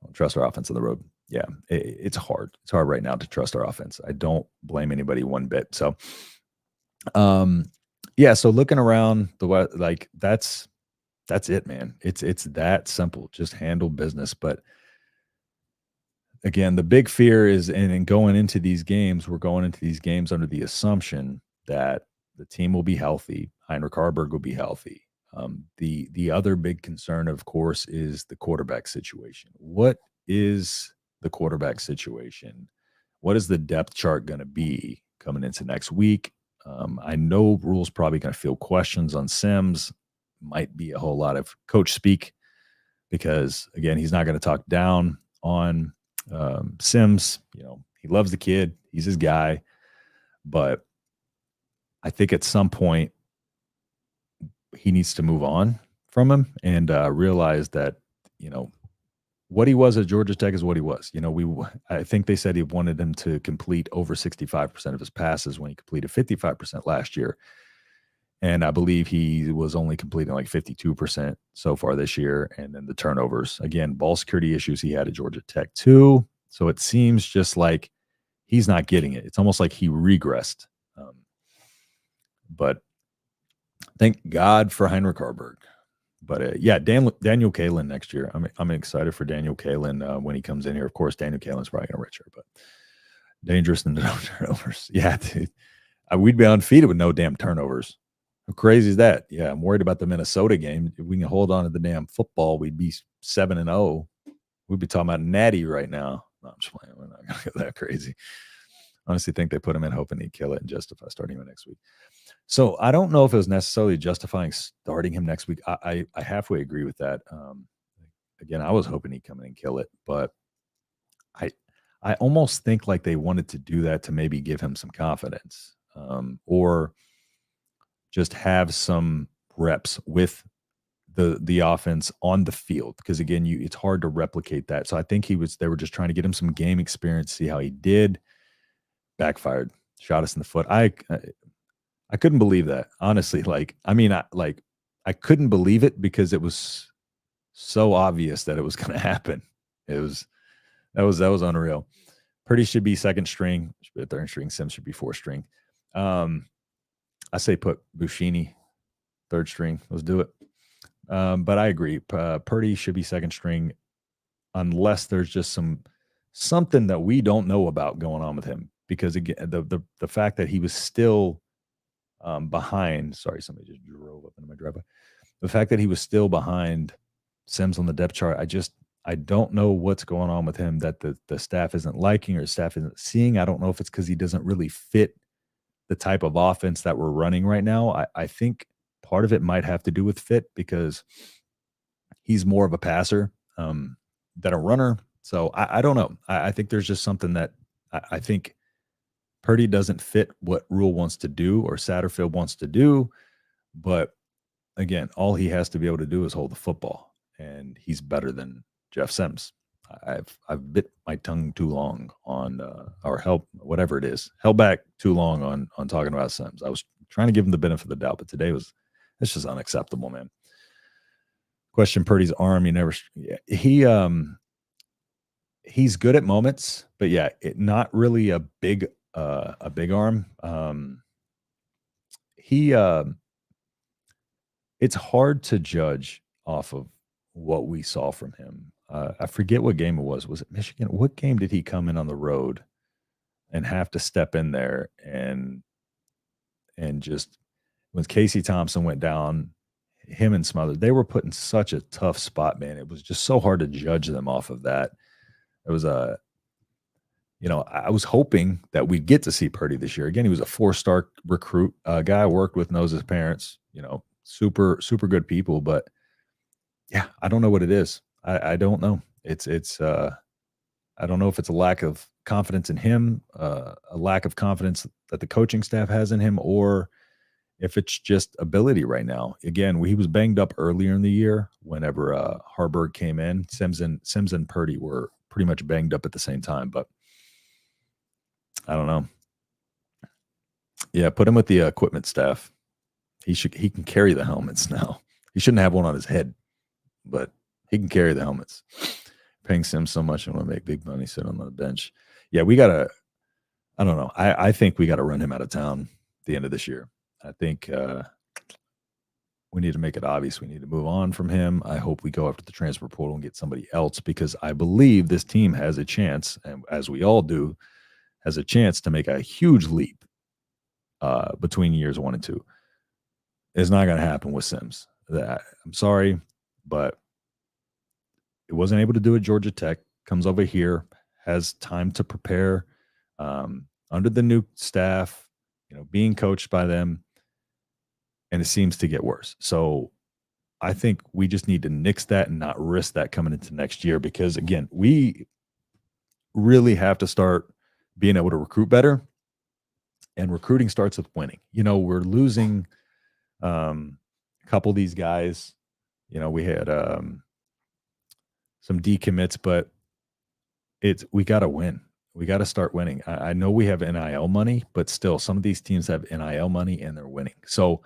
don't trust our offense on the road. Yeah, it's hard. It's hard right now to trust our offense. I don't blame anybody one bit. So, yeah. So looking around that's it, man. It's that simple. Just handle business. But again, the big fear is, and going into these games, we're going into these games under the assumption that the team will be healthy. Heinrich Haarberg will be healthy. The other big concern, of course, is the quarterback situation. What is the quarterback situation? What is the depth chart going to be coming into next week? I know Rule's probably going to field questions on Sims. Might be a whole lot of coach speak because, again, he's not going to talk down on Sims. He loves the kid. He's his guy. But I think at some point he needs to move on from him and realize that, what he was at Georgia Tech is what he was. I think they said he wanted him to complete over 65% of his passes when he completed 55% last year. And I believe he was only completing like 52% so far this year. And then the turnovers, again, ball security issues he had at Georgia Tech too. So it seems just like he's not getting it. It's almost like he regressed. But thank God for Heinrich Haarberg. But yeah, Daniel Kalen next year. I'm excited for Daniel Kalen when he comes in here. Of course, Daniel Kalen's probably going to redshirt, but dangerous and no turnovers. Yeah, dude. We'd be undefeated with no damn turnovers. How crazy is that? Yeah, I'm worried about the Minnesota game. If we can hold on to the damn football, we'd be 7-0. We'd be talking about natty right now. No, I'm just playing. We're not going to go that crazy. Honestly, think they put him in hoping he'd kill it and justify starting him next week. So I don't know if it was necessarily justifying starting him next week. I halfway agree with that. Again, I was hoping he'd come in and kill it, but I almost think like they wanted to do that to maybe give him some confidence, or just have some reps with the offense on the field. Because again, it's hard to replicate that. So I think they were just trying to get him some game experience, see how he did. Backfired, shot us in the foot. I couldn't believe that, honestly. I couldn't believe it because it was so obvious that it was going to happen. That was unreal. Purdy should be second string, should be third string. Sims should be fourth string. I say put Buschini third string. Let's do it. But I agree. Purdy should be second string unless there's just something that we don't know about going on with him. Because again, the fact that he was still behind. Sorry, somebody just drove up into my driveway. The fact that he was still behind Sims on the depth chart, I don't know what's going on with him that the staff isn't liking or the staff isn't seeing. I don't know if it's because he doesn't really fit the type of offense that we're running right now. I think part of it might have to do with fit because he's more of a passer than a runner. So I don't know. I think there's just something that I think Purdy doesn't fit what Rule wants to do or Satterfield wants to do. But again, all he has to be able to do is hold the football, and he's better than Jeff Sims. I've bit my tongue too long on or whatever it is, held back too long on talking about Sims. I was trying to give him the benefit of the doubt, but today it's just unacceptable, man. Question Purdy's arm. He's good at moments, but yeah, not really a big arm. It's hard to judge off of what we saw from him. I forget what game it was. Was it Michigan? What game did he come in on the road and have to step in there and just when Casey Thompson went down, him and Smothers, they were put in such a tough spot, man. It was just so hard to judge them off of that. It was a I was hoping that we'd get to see Purdy this year. Again, he was a 4-star recruit, guy I worked with, knows his parents, super, super good people. But yeah, I don't know what it is. I don't know. I don't know if it's a lack of confidence in him, a lack of confidence that the coaching staff has in him, or if it's just ability right now. Again, he was banged up earlier in the year whenever Harburg came in. Sims and Purdy were pretty much banged up at the same time, but I don't know. Yeah, put him with the equipment staff. He can carry the helmets now. He shouldn't have one on his head, but he can carry the helmets. Paying Sims so much and want to make big money sitting on the bench. Yeah, I don't know. I think we got to run him out of town at the end of this year. I think we need to make it obvious. We need to move on from him. I hope we go after the transfer portal and get somebody else, because I believe this team has a chance, and as we all do, has a chance to make a huge leap between years 1 and 2. It's not going to happen with Sims. I'm sorry, but it wasn't able to do at Georgia Tech. Comes over here, has time to prepare under the new staff, being coached by them, and it seems to get worse. So I think we just need to nix that and not risk that coming into next year, because, again, we really have to start being able to recruit better, and recruiting starts with winning. We're losing a couple of these guys. We had some decommits, but we got to win. We got to start winning. I know we have NIL money, but still, some of these teams have NIL money and they're winning. So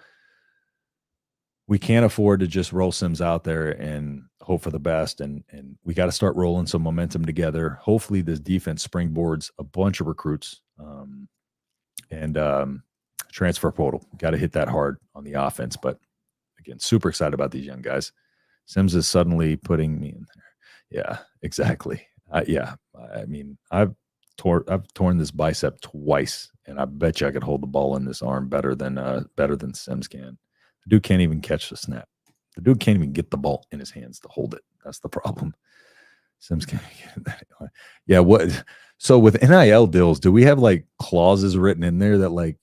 we can't afford to just roll Sims out there and hope for the best. And we got to start rolling some momentum together. Hopefully this defense springboards a bunch of recruits and transfer portal. Got to hit that hard on the offense. But again, super excited about these young guys. Sims is suddenly putting me in there. Yeah, exactly. I mean, I've torn this bicep twice, and I bet you I could hold the ball in this arm better than Sims can. The dude can't even catch the snap. The dude can't even get the ball in his hands to hold it. That's the problem. Sims can't get that. Yeah, what? So with NIL deals, do we have like clauses written in there that, like,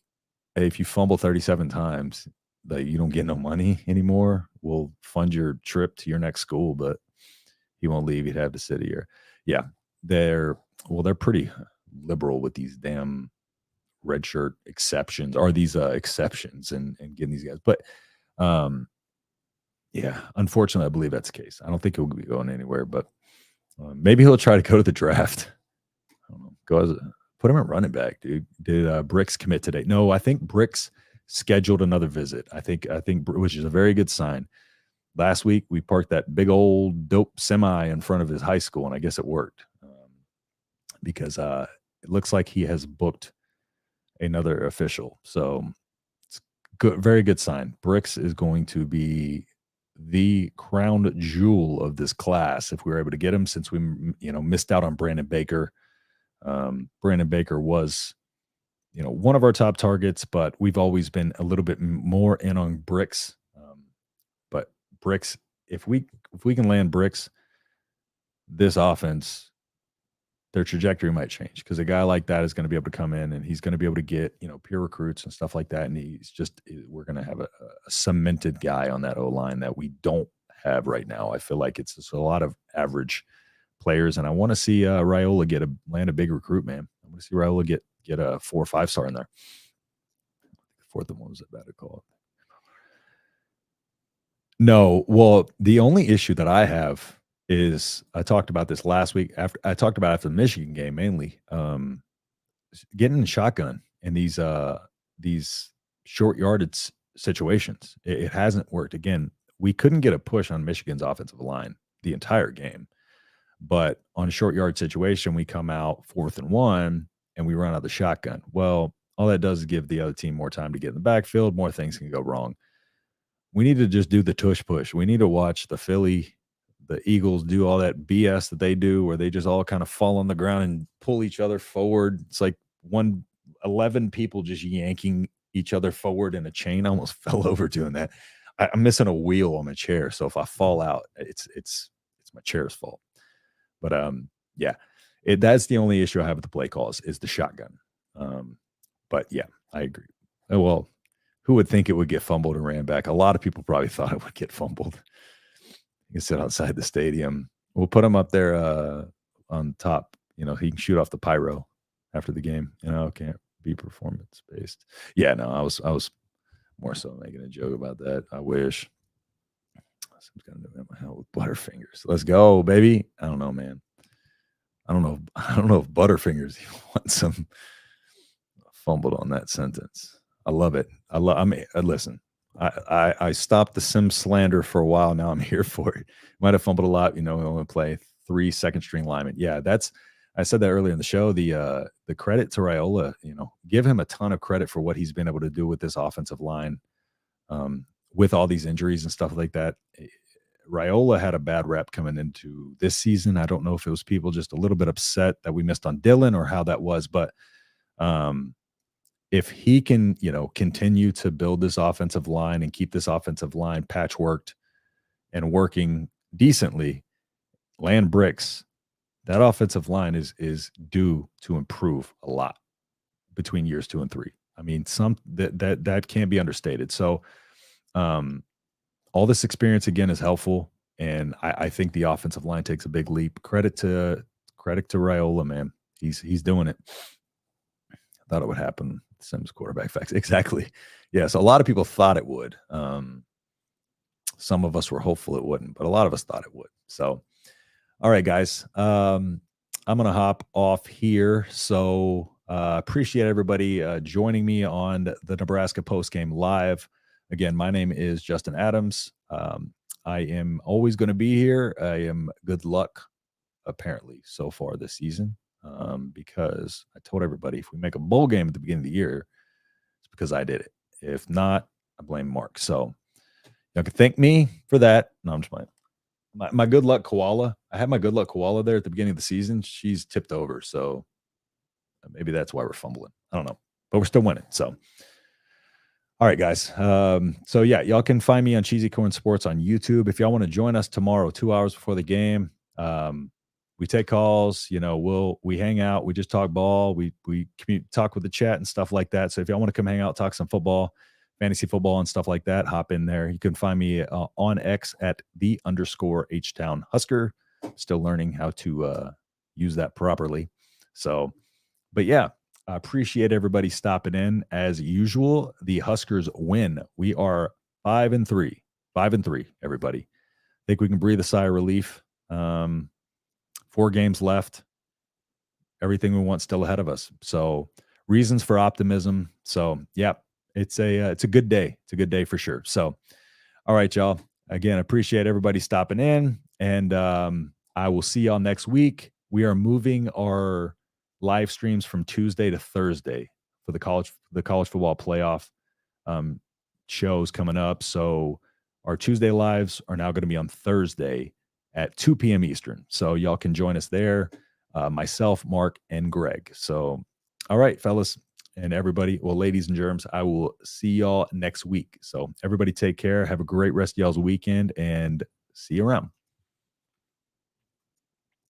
hey, if you fumble 37 times, that you don't get no money anymore? We'll fund your trip to your next school, but he won't leave. He'd have to sit here. Yeah, they're pretty liberal with these damn redshirt exceptions, or these exceptions, and getting these guys. But yeah, unfortunately, I believe that's the case. I don't think he'll be going anywhere, but maybe he'll try to go to the draft. I don't know. Put him at running back, dude. Did Bricks commit today? No, I think Bricks scheduled another visit. I think, which is a very good sign. Last week, we parked that big old dope semi in front of his high school, and I guess it worked because it looks like he has booked another official. So it's good, very good sign. Bricks is going to be the crown jewel of this class if we were able to get him, since we missed out on Brandon Baker. Brandon Baker was one of our top targets, but we've always been a little bit more in on Bricks. But Bricks, if we can land Bricks, this offense, their trajectory might change, because a guy like that is going to be able to come in and he's going to be able to get peer recruits and stuff like that, and we're going to have a cemented guy on that O-line that we don't have right now. I feel like it's just a lot of average players, and I want to see Raiola land a big recruit, man. I want to see Raiola get a 4 or 5 star in there. The fourth one was a better call. No, well, the only issue that I have is, I talked about this last week after the Michigan game, mainly getting in shotgun in these short yardage situations. It hasn't worked. Again, we couldn't get a push on Michigan's offensive line the entire game, but on a short yard situation, we come out 4th and 1 and we run out the shotgun. Well, all that does is give the other team more time to get in the backfield. More things can go wrong. We need to just do the tush push. We need to watch the Philly the Eagles do all that BS that they do where they just all kind of fall on the ground and pull each other forward. It's like 11 people just yanking each other forward in a chain. I almost fell over doing that. I'm missing a wheel on my chair, so if I fall out, it's my chair's fault. But yeah, that's the only issue I have with the play calls is the shotgun. But yeah, I agree. Well, who would think it would get fumbled and ran back? A lot of people probably thought it would get fumbled. You can sit outside the stadium. We'll put him up there on top. You know, he can shoot off the pyro after the game. You know, can't be performance based. Yeah, no, I was more so making a joke about that. I wish. Someone's gonna do it in my hell with Butterfingers. Let's go, baby. I don't know, man. I don't know. I don't know if Butterfingers even wants some fumbled on that sentence. I love it. I mean, listen. I stopped the Sim slander for a while. Now I'm here for it. Might have fumbled a lot. You know, we only play 3 second-string linemen. Yeah, I said that earlier in the show. The credit to Raiola, you know, give him a ton of credit for what he's been able to do with this offensive line, with all these injuries and stuff like that. Raiola had a bad rep coming into this season. I don't know if it was people just a little bit upset that we missed on Dylan or how that was, but if he can, you know, continue to build this offensive line and keep this offensive line patchworked and working decently, land bricks, that offensive line is due to improve a lot between years 2 and 3. I mean, that can't be understated. So, all this experience again is helpful, and I think the offensive line takes a big leap. Credit to Raiola, man. He's doing it. I thought it would happen. Sims quarterback facts. Exactly. Yeah. So a lot of people thought it would. Some of us were hopeful it wouldn't, but a lot of us thought it would. So, all right, guys. I'm going to hop off here. So appreciate everybody joining me on the Nebraska Postgame Live. Again, my name is Justin Adams. I am always going to be here. I am good luck, apparently, so far this season. Because I told everybody if we make a bowl game at the beginning of the year, it's because I did it. If not, I blame Mark. So you can thank me for that. No, I'm just playing. My good luck koala. I had my good luck koala there at the beginning of the season. She's tipped over. So maybe that's why we're fumbling. I don't know. But we're still winning. So all right, guys. So yeah, y'all can find me on Cheesy Corn Sports on YouTube. If y'all want to join us tomorrow, 2 hours before the game, we take calls, you know, we hang out, we just talk ball, we talk with the chat and stuff like that. So if y'all want to come hang out, talk some football, fantasy football and stuff like that, hop in there. You can find me on X at @the_H-Town Husker. Still learning how to use that properly. So, but yeah, I appreciate everybody stopping in. As usual, the Huskers win. We are 5-3, 5-3, everybody. I think we can breathe a sigh of relief. 4 games left. Everything we want still ahead of us. So reasons for optimism. So yeah, it's a good day. It's a good day for sure. So, all right, y'all. Again, appreciate everybody stopping in, and I will see y'all next week. We are moving our live streams from Tuesday to Thursday for the college football playoff shows coming up. So our Tuesday lives are now going to be on Thursday at 2 p.m. Eastern. So y'all can join us there, myself, Mark, and Greg. So, all right, fellas and everybody. Well, ladies and germs, I will see y'all next week. So everybody take care. Have a great rest of y'all's weekend, and see you around.